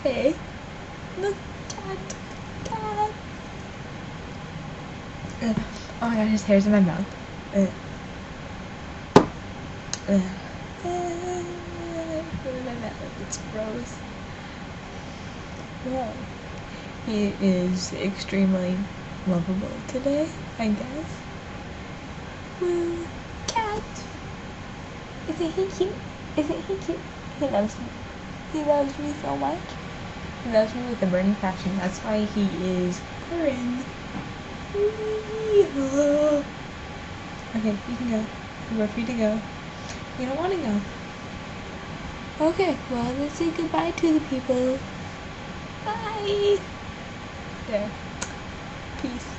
Hey, look, cat. Oh my god, his hair's in my mouth. It's gross. Yeah. He is extremely lovable today, I guess. Woo, cat. Isn't he cute? Isn't he cute? He loves me. He loves me so much. He loves me with a burning passion. That's why he is purring. Okay, you can go. You're free to go. You don't want to go. Okay, well, let's say goodbye to the people. Bye. There. Peace.